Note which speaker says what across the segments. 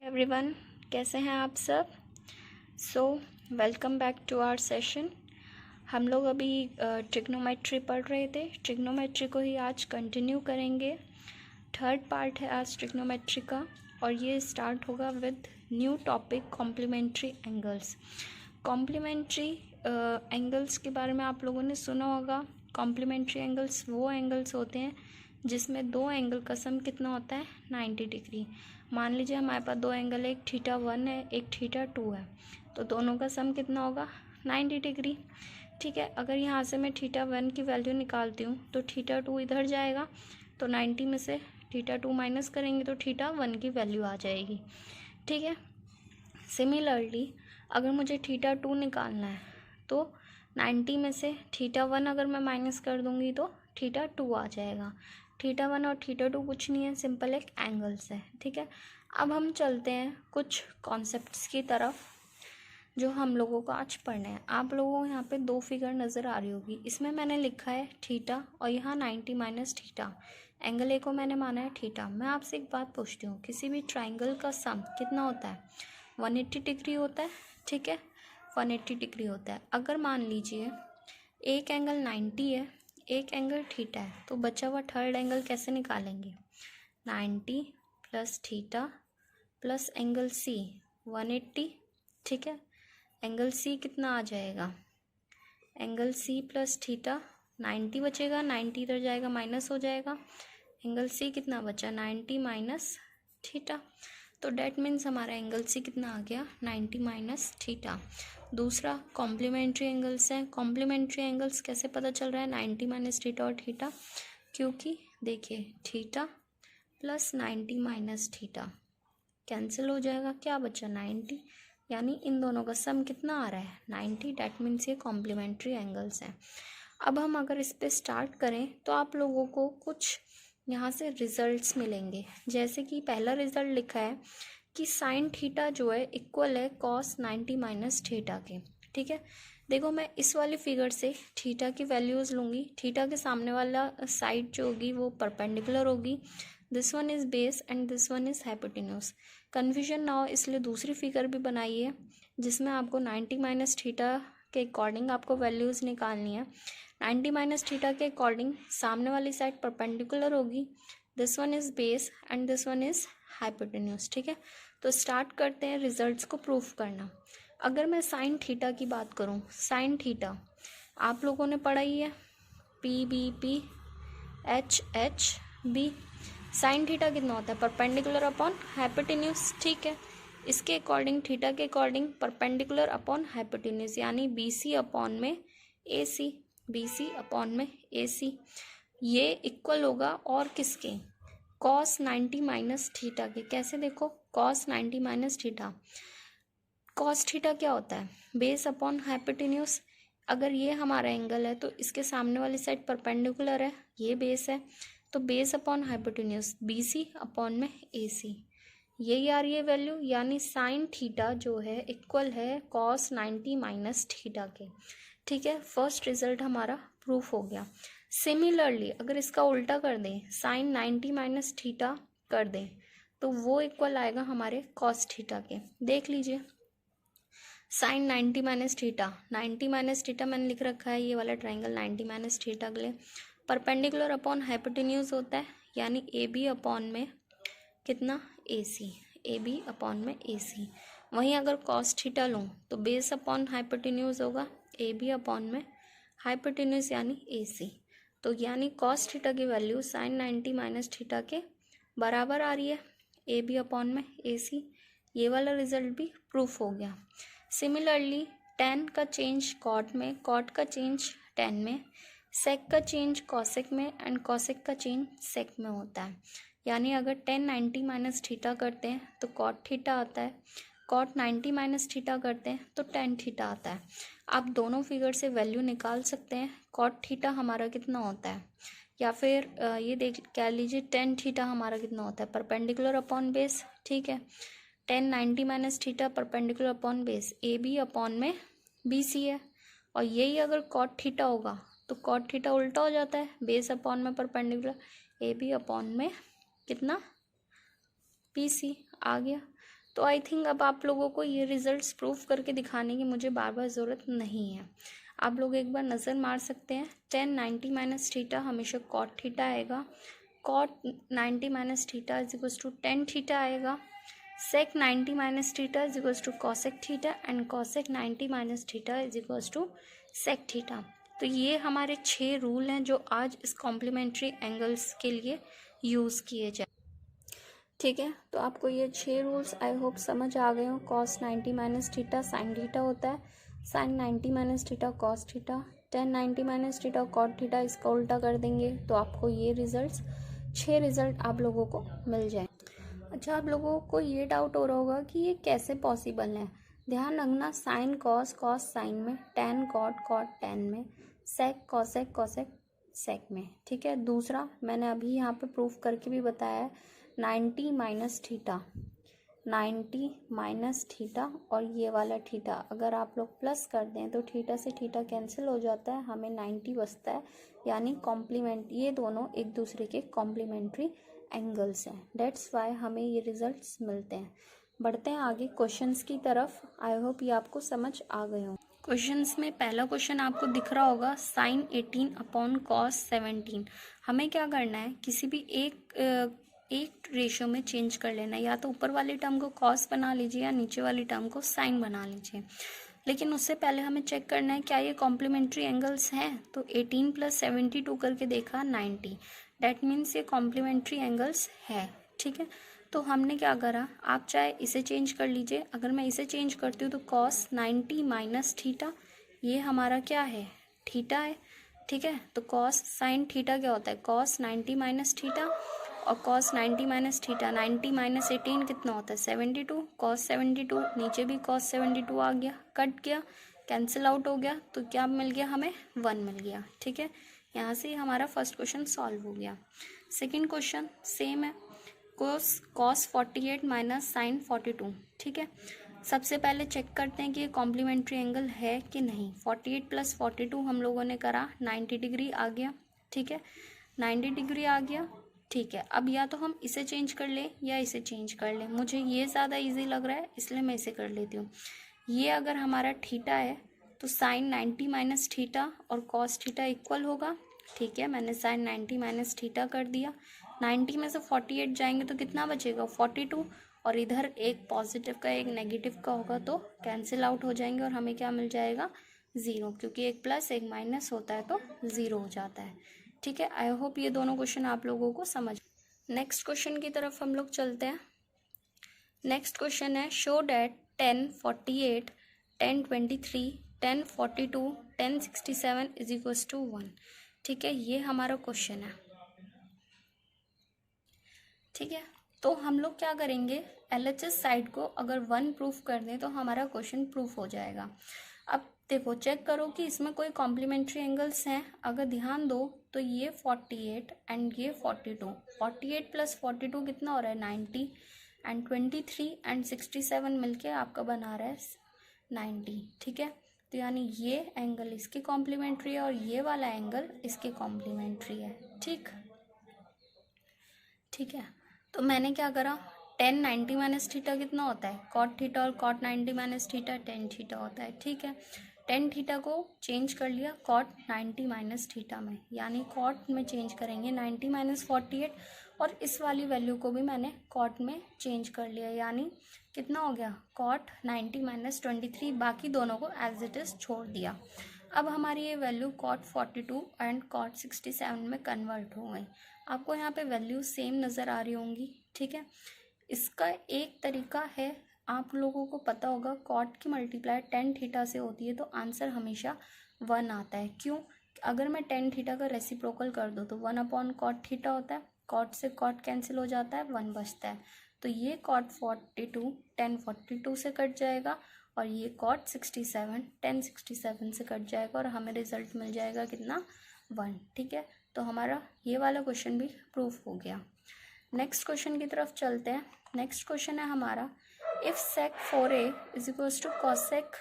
Speaker 1: Everyone, कैसे हैं आप सब। So welcome back to our session. हम लोग अभी ट्रिग्नोमेट्री पढ़ रहे थे। ट्रिग्नोमेट्री को ही आज कंटिन्यू करेंगे। थर्ड पार्ट है आज ट्रिग्नोमेट्री का और ये स्टार्ट होगा with new topic complementary angles. Complementary angles के बारे में आप लोगों ने सुना होगा। कॉम्प्लीमेंट्री एंगल्स वो एंगल्स होते हैं जिसमें दो एंगल का सम कितना होता है 90 डिग्री। मान लीजिए हमारे पास दो एंगल है, एक θ1 है, एक θ2 है, तो दोनों का सम कितना होगा 90 डिग्री। ठीक है, अगर यहाँ से मैं θ1 की वैल्यू निकालती हूँ तो θ2 इधर जाएगा, तो 90 में से θ2 माइनस करेंगे तो θ1 की वैल्यू आ जाएगी। ठीक है, सिमिलरली अगर मुझे θ2 निकालना है तो 90 में से θ1 अगर मैं माइनस कर दूँगी तो θ2 आ जाएगा। θ1 और θ2 कुछ नहीं है, सिंपल एक एंगल्स है। ठीक है, अब हम चलते हैं कुछ कॉन्सेप्ट्स की तरफ जो हम लोगों को आज पढ़ना है। आप लोगों को यहाँ पे दो फिगर नज़र आ रही होगी, इसमें मैंने लिखा है थीटा और यहाँ 90 माइनस थीटा। एंगल ए को मैंने माना है थीटा। मैं आपसे एक बात पूछती हूँ, किसी भी ट्राइंगल का सम कितना होता है 180 डिग्री होता है। ठीक है, 180 डिग्री होता है। अगर मान लीजिए एक एंगल 90 है, एक एंगल थीटा है, तो बचा हुआ थर्ड एंगल कैसे निकालेंगे 90 plus theta plus angle C 180। ठीक है, एंगल सी कितना आ जाएगा, एंगल सी प्लस थीटा 90 बचेगा, 90 इधर जाएगा माइनस हो जाएगा, एंगल सी कितना बचा 90 माइनस थीटा। तो डैट मीन्स हमारा एंगल सी कितना आ गया 90 माइनस थीटा। दूसरा कॉम्प्लीमेंट्री एंगल्स हैं। कॉम्प्लीमेंट्री एंगल्स कैसे पता चल रहा है 90 माइनस थीटा और थीटा, क्योंकि देखिए theta plus 90 minus theta cancel हो जाएगा, क्या बचा 90, यानी इन दोनों का सम कितना आ रहा है 90। डैट मीन्स ये कॉम्प्लीमेंट्री एंगल्स हैं। अब हम अगर इस पे स्टार्ट करें तो आप लोगों को कुछ यहाँ से रिजल्ट्स मिलेंगे। जैसे कि पहला रिजल्ट लिखा है कि साइन थीटा जो है इक्वल है कॉस 90 माइनस थीटा के। ठीक है, देखो मैं इस वाली फिगर से थीटा की वैल्यूज़ लूँगी। थीटा के सामने वाला साइड जो होगी वो परपेंडिकुलर होगी। This one is base and this one is hypotenuse. Confusion ना हो इसलिए दूसरी फिगर भी बनाई है जिसमें आपको 90 माइनस थीटा के अकॉर्डिंग आपको वैल्यूज़ निकालनी है। 90 माइनस थीटा के अकॉर्डिंग सामने वाली साइड परपेंडिकुलर होगी। This one is base and this one is hypotenuse. ठीक है, तो स्टार्ट करते हैं रिजल्ट्स को प्रूफ करना। अगर मैं साइन थीटा की बात करूं, साइन थीटा आप लोगों ने पढ़ा ही है, P B P H H B. Sine theta कितना होता है परपेंडिकुलर अपॉन हाइपोटेन्यूज। ठीक है, इसके अकॉर्डिंग थीटा के अकॉर्डिंग परपेंडिकुलर अपॉन हाइपोटेन्यूज, यानी बी सी अपॉन में A C, B C upon में ए सी। ये इक्वल होगा और किसके, कॉस 90 माइनस थीटा के। कैसे देखो, cos 90 minus theta, cos theta क्या होता है बेस अपॉन हाइपोटेन्यूज। अगर ये हमारा एंगल है तो इसके सामने वाली साइड परपेंडिकुलर है, ये बेस है, तो base upon hypotenuse B C upon में ए सी। यही आ रही है वैल्यू, यानी साइन थीटा जो है इक्वल है कॉस 90 माइनस थीटा के। ठीक है, फर्स्ट रिजल्ट हमारा प्रूफ हो गया। सिमिलरली अगर इसका उल्टा कर दें, साइन 90 माइनस थीटा कर दें, तो वो इक्वल आएगा हमारे कॉस थीटा के। देख लीजिए, sine 90 minus theta, 90 minus theta मैंने लिख रखा है, ये वाला ट्राइंगल 90 माइनस थीटा के लिए परपेंडिकुलर अपॉन हाइपोटेन्यूज होता है, यानी ए बी अपॉन में कितना ए सी, ए बी अपॉन में ए सी। वहीं अगर कॉस थीटा लूँ तो बेस अपॉन हाइपोटेन्यूज होगा, ए बी अपॉन में हाइपोटेन्यूज यानी ए सी। तो यानी कॉस थीटा की वैल्यू साइन 90 माइनस थीटा के बराबर आ रही है, ए बी अपॉन में ए सी। ये वाला रिजल्ट भी प्रूफ हो गया। सिमिलरली टेन का चेंज कॉट में, कॉट का चेंज टेन में, सेक का चेंज कॉसेक में एंड कॉसेक का चेंज सेक में होता है। यानी अगर टेन 90 माइनस थीटा करते हैं तो कॉट थीटा आता है, कॉट 90 माइनस थीटा करते हैं तो टेन थीटा आता है। आप दोनों फिगर से वैल्यू निकाल सकते हैं, कॉट थीटा हमारा कितना होता है, या फिर ये देख कह लीजिए टेन थीटा हमारा कितना होता है परपेंडिकुलर अपॉन बेस। ठीक है, tan 90 minus theta perpendicular upon base A B upon में बी सी है। और यही अगर कॉट थीटा होगा तो कॉट थीटा उल्टा हो जाता है, बेस अपॉन में परपेंडिकुलर, ए बी अपॉन में कितना बी सी आ गया। तो आई थिंक अब आप लोगों को ये रिजल्ट्स प्रूफ करके दिखाने की मुझे बार बार ज़रूरत नहीं है। आप लोग एक बार नज़र मार सकते हैं। 10 90 माइनस थीटा हमेशा कॉट थीटा आएगा, cot 90 minus theta is equals to 10 theta आएगा, sec 90 minus theta is equals to cosec theta and cosec 90 minus theta is equals to sec theta. तो ये हमारे 6 रूल हैं जो आज इस कॉम्प्लीमेंट्री एंगल्स के लिए यूज़ किए जाए। ठीक है, तो आपको ये 6 रूल्स आई होप समझ आ गए हो। Cos 90 minus theta sine theta होता है, sine 90 minus theta cos theta, 10 90 minus theta cot theta, इसका उल्टा कर देंगे तो आपको ये रिजल्ट्स 6 रिजल्ट आप लोगों को मिल जाए। अच्छा, आप लोगों को ये डाउट हो रहा होगा कि ये कैसे पॉसिबल है। ध्यान रखना, साइन कॉस कॉस साइन में, टेन कॉट कॉट टेन में, सेक कॉसेक कॉसेक सेक में। ठीक है, दूसरा मैंने अभी यहाँ पे प्रूफ करके भी बताया है, 90 माइनस थीटा, 90 माइनस थीटा और ये वाला थीटा अगर आप लोग प्लस कर दें तो थीटा से थीटा कैंसिल हो जाता है, हमें 90 बचता है, यानी कॉम्प्लीमेंट, ये दोनों एक दूसरे के कॉम्प्लीमेंट्री एंगल्स हैं। डेट्स वाई हमें ये रिजल्ट्स मिलते हैं। बढ़ते हैं आगे क्वेश्चंस की तरफ। आई होप ये आपको समझ आ गए हो। क्वेश्चंस में पहला क्वेश्चन आपको दिख रहा होगा, साइन 18 अपॉन कॉस 17। हमें क्या करना है, किसी भी एक रेशियो में चेंज कर लेना है, या तो ऊपर वाली टर्म को कॉस बना लीजिए या नीचे वाली टर्म को साइन बना लीजिए। लेकिन उससे पहले हमें चेक करना है क्या ये कॉम्प्लीमेंट्री एंगल्स हैं। तो 18 प्लस 72 करके देखा 90, डैट मीन्स ये कॉम्प्लीमेंट्री एंगल्स है। ठीक है, तो हमने क्या करा, आप चाहे इसे चेंज कर लीजिए। अगर मैं इसे चेंज करती हूँ तो कॉस 90 माइनस थीटा, ये हमारा क्या है, थीटा है। ठीक है, तो कॉस साइन थीटा क्या होता है, कॉस 90 माइनस थीटा, और कॉस 90 माइनस थीटा 90 माइनस 18 कितना होता है 72, कॉस 72, नीचे भी कॉस 72 आ गया, कट गया, कैंसिल आउट हो गया, तो क्या मिल गया हमें, 1 मिल गया। ठीक है, यहाँ से हमारा फर्स्ट क्वेश्चन सॉल्व हो गया। सेकेंड क्वेश्चन सेम है, कॉस 48 माइनस साइन 42। ठीक है, सबसे पहले चेक करते हैं कि ये कॉम्प्लीमेंट्री एंगल है कि नहीं। 48 प्लस 42 हम लोगों ने करा, 90 डिग्री आ गया। ठीक है, 90 डिग्री आ गया। ठीक है, अब या तो हम इसे चेंज कर लें या इसे चेंज कर लें। मुझे ये ज़्यादा इजी लग रहा है इसलिए मैं इसे कर लेती हूँ। ये अगर हमारा थीटा है तो साइन 90 माइनस थीटा और कॉस थीटा इक्वल होगा। ठीक है, मैंने साइन 90 माइनस थीटा कर दिया। 90 में से 48 जाएंगे तो कितना बचेगा, 42, और इधर एक पॉजिटिव का एक नेगेटिव का होगा तो कैंसिल आउट हो जाएंगे और हमें क्या मिल जाएगा, 0, क्योंकि एक प्लस एक माइनस होता है तो 0 हो जाता है। ठीक है, आई होप ये दोनों क्वेश्चन आप लोगों को समझ। नेक्स्ट क्वेश्चन की तरफ हम लोग चलते हैं। नेक्स्ट क्वेश्चन है, show that 10 48 10 23 10 42 10 67 is equals to 1। ठीक है, ये हमारा क्वेश्चन है। ठीक है, तो हम लोग क्या करेंगे, LHS साइड को अगर 1 प्रूफ कर दें तो हमारा क्वेश्चन प्रूफ हो जाएगा। अब देखो, चेक करो कि इसमें कोई कॉम्प्लीमेंट्री एंगल्स हैं। अगर ध्यान दो तो ये 48 एंड ये 42, 48 प्लस 42 कितना हो रहा है 90, एंड 23 एंड 67 मिलके आपका बना रहा है 90। ठीक है, तो यानी ये एंगल इसके कॉम्प्लीमेंट्री है और ये वाला एंगल इसके कॉम्प्लीमेंट्री है। ठीक है, तो मैंने क्या करा, 10 90 माइनस थीटा कितना होता है, कॉट थीटा, और कॉट 90 माइनस थीटा 10 थीटा होता है। ठीक है, 10 थीटा को चेंज कर लिया कॉट 90 माइनस थीटा में, यानी कॉट में चेंज करेंगे 90 माइनस 48, और इस वाली वैल्यू को भी मैंने कॉट में चेंज कर लिया, यानी कितना हो गया, कॉट 90 माइनस 23, बाकी दोनों को एज इट इज़ छोड़ दिया। अब हमारी ये वैल्यू कॉट 42 एंड कॉट 67 में कन्वर्ट हो गई। आपको यहाँ पे वैल्यू सेम नज़र आ रही होंगी। ठीक है, इसका एक तरीका है, आप लोगों को पता होगा, कॉट की मल्टीप्लाई 10 थीटा से होती है तो आंसर हमेशा 1 आता है। क्यों, अगर मैं 10 थीटा का रेसिप्रोकल कर दूँ तो 1 अपॉन कॉट थीटा होता है, कॉट से कॉट कैंसिल हो जाता है, 1 बचता है, तो ये कॉट 42 10 42 से कट जाएगा, और ये कॉट 67 10 67 से कट जाएगा, और हमें रिजल्ट मिल जाएगा कितना, 1। ठीक है, तो हमारा ये वाला क्वेश्चन भी प्रूफ हो गया। नेक्स्ट क्वेश्चन की तरफ चलते हैं। नेक्स्ट क्वेश्चन है हमारा, if sec 4a is equals to cosec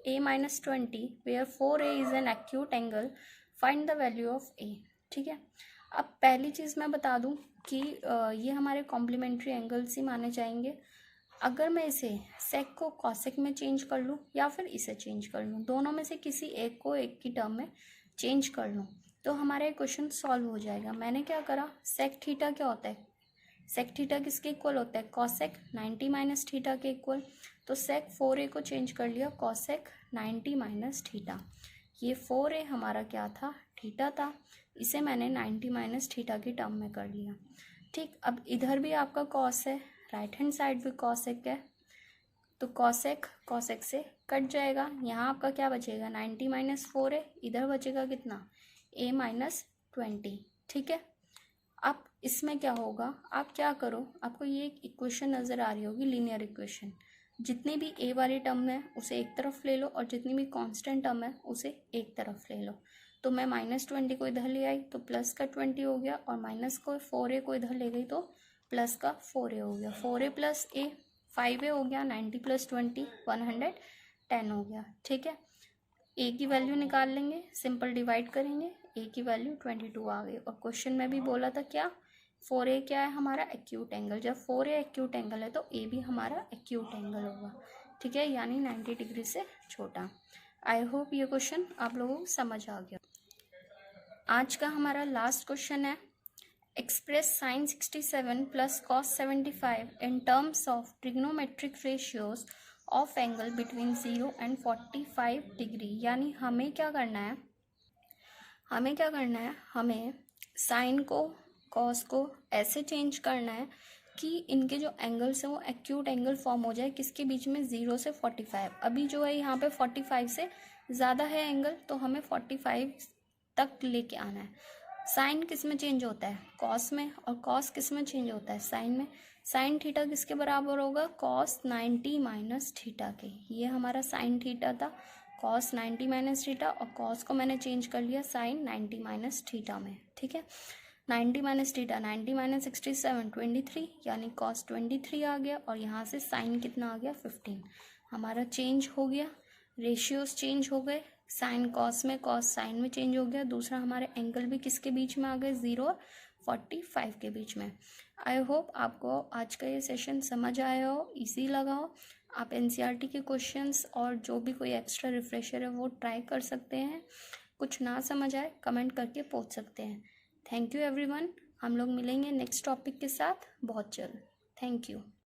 Speaker 1: a minus 20 where 4a is an acute angle, find the value of a। ठीक है, अब पहली चीज़ मैं बता दूं कि ये हमारे कॉम्प्लीमेंट्री एंगल्स ही माने जाएंगे। अगर मैं इसे सेक को कॉसेक में चेंज कर लूँ या फिर इसे चेंज कर लूँ, दोनों में से किसी एक को एक की टर्म में चेंज कर लूँ, तो हमारा क्वेश्चन सॉल्व हो जाएगा। मैंने क्या करा, सेक थीटा क्या होता है, सेक थीटा किसके इक्वल होता है, कॉसेक 90 माइनस थीटा के इक्वल। तो सेक 4a को चेंज कर लिया कॉसेक 90 माइनस थीटा। ये 4a हमारा क्या था, थीटा था, इसे मैंने 90 माइनस थीटा की टर्म में कर लिया। ठीक, अब इधर भी आपका कॉस है, राइट हैंड साइड भी कॉसेक है, तो कॉसेक कॉसेक से कट जाएगा। यहाँ आपका क्या बचेगा, 90 माइनस 4a, इधर बचेगा कितना, a माइनस 20। ठीक है, अब इसमें क्या होगा, आप क्या करो, आपको ये एक इक्वेशन नज़र आ रही होगी, लीनियर इक्वेशन। जितनी भी a वाली टर्म है उसे एक तरफ ले लो और जितनी भी कांस्टेंट टर्म है उसे एक तरफ ले लो। तो मैं -20 को इधर ले आई तो प्लस का 20 हो गया, और माइनस को 4a को इधर ले गई तो प्लस का 4a हो गया। 4a प्लस a 5a हो गया, 90 प्लस 20 110 हो गया। ठीक है, a की वैल्यू निकाल लेंगे, सिंपल डिवाइड करेंगे, a की वैल्यू 22 आ गई। और क्वेश्चन में भी बोला था क्या, 4a क्या है हमारा, एक्यूट एंगल। जब 4a एक्यूट एंगल है तो a भी हमारा एक्यूट एंगल होगा। ठीक है, यानी 90 डिग्री से छोटा। आई होप ये क्वेश्चन आप लोगों को समझ आ गया। आज का हमारा लास्ट क्वेश्चन है, express sine 67 plus cos 75 in terms of trigonometric ratios of angle between 0 and 45 degree. यानी हमें क्या करना है, हमें साइन को कॉस को ऐसे चेंज करना है कि इनके जो एंगल्स हैं वो एक्यूट एंगल फॉर्म हो जाए, किसके बीच में, 0 से 45। अभी जो है यहाँ पे 45 से ज़्यादा है एंगल, तो हमें 45 तक लेके आना है। साइन किस में चेंज होता है, कॉस में, और कॉस किस में चेंज होता है, साइन में। साइन थीटा किसके बराबर होगा, कॉस 90 माइनस थीटा के। ये हमारा साइन थीटा था, कॉस 90 माइनस थीटा, और कॉस को मैंने चेंज कर लिया साइन 90 माइनस थीटा में। ठीक है, 90 माइनस थीटा, 90 माइनस 67 23, यानी कॉस 23 आ गया, और यहाँ से साइन कितना आ गया, 15। हमारा चेंज हो गया, रेशियोज चेंज हो गए, साइन कॉस में, कॉस साइन में चेंज हो गया। दूसरा हमारे एंगल भी किसके बीच में आ गए, 0 और 45 के बीच में। आई होप आपको आज का ये सेशन समझ आया हो, इजी लगा हो। आप एनसीईआरटी के क्वेश्चंस और जो भी कोई एक्स्ट्रा रिफ्रेशर है वो ट्राई कर सकते हैं। कुछ ना समझ आए कमेंट करके पूछ सकते हैं। थैंक यू एवरीवन, हम लोग मिलेंगे नेक्स्ट टॉपिक के साथ बहुत जल्द। Thank you.